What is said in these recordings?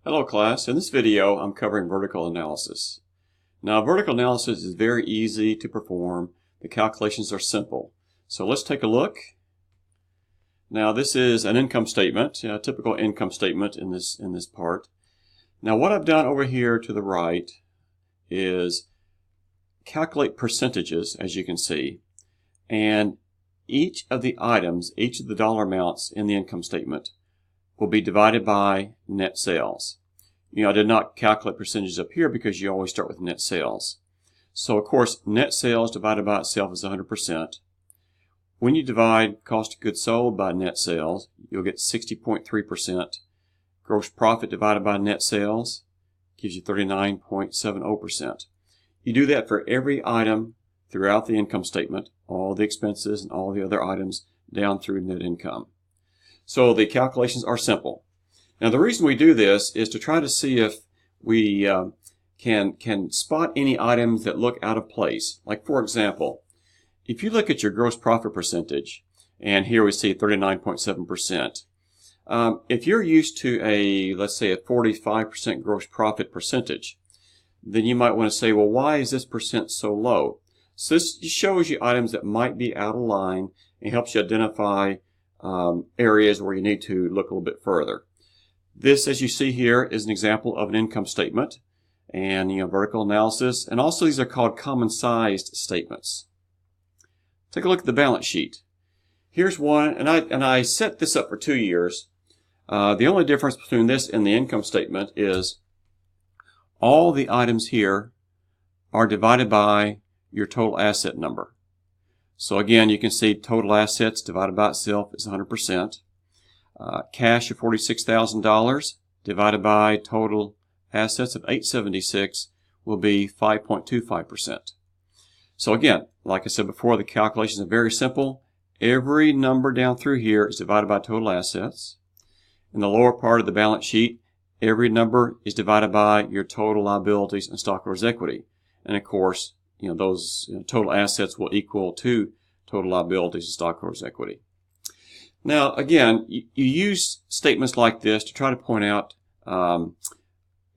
Hello class, in this video I'm covering vertical analysis. Now vertical analysis is very easy to perform. The calculations are simple. So let's take a look. Now this is an income statement, a typical income statement in this part. Now what I've done over here to the right is calculate percentages, as you can see, and each of the items, each of the dollar amounts in the income statement will be divided by net sales. I did not calculate percentages up here because you always start with net sales. So of course, net sales divided by itself is 100%. When you divide cost of goods sold by net sales, you'll get 60.3%. Gross profit divided by net sales gives you 39.70%. You do that for every item throughout the income statement, all the expenses and all the other items down through net income. So the calculations are simple. Now the reason we do this is to try to see if we can spot any items that look out of place. Like for example, if you look at your gross profit percentage, and here we see 39.7%. If you're used to let's say a 45% gross profit percentage, then you might want to say, well, why is this percent so low? So this shows you items that might be out of line and helps you identify areas where you need to look a little bit further. This, as you see here, is an example of an income statement and vertical analysis, and also these are called common-sized statements. Take a look at the balance sheet. Here's one, and I set this up for 2 years. The only difference between this and the income statement is all the items here are divided by your total asset number. So again, you can see total assets divided by itself is 100%. Cash of $46,000 divided by total assets of $876 will be 5.25%. So again, like I said before, the calculations are very simple. Every number down through here is divided by total assets. In the lower part of the balance sheet, every number is divided by your total liabilities and stockholders' equity. And of course, those total assets will equal to total liabilities and stockholders' equity. Now, again, you use statements like this to try to point out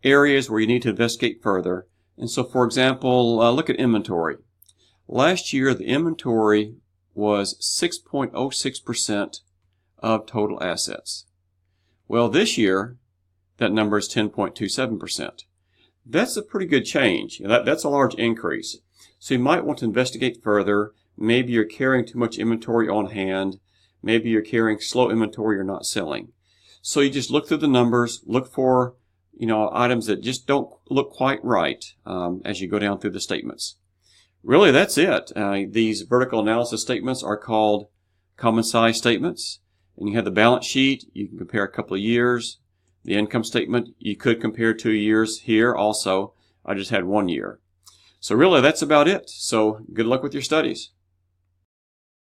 areas where you need to investigate further. And so, for example, look at inventory. Last year, the inventory was 6.06% of total assets. Well, this year, that number is 10.27%. That's a pretty good change. That's a large increase. So you might want to investigate further. Maybe you're carrying too much inventory on hand. Maybe you're carrying slow inventory you're not selling. So you just look through the numbers, look for items that just don't look quite right as you go down through the statements. Really, that's it. These vertical analysis statements are called common-size statements. And you have the balance sheet. You can compare a couple of years. The income statement, you could compare 2 years here also. I just had 1 year. So really, that's about it. So good luck with your studies.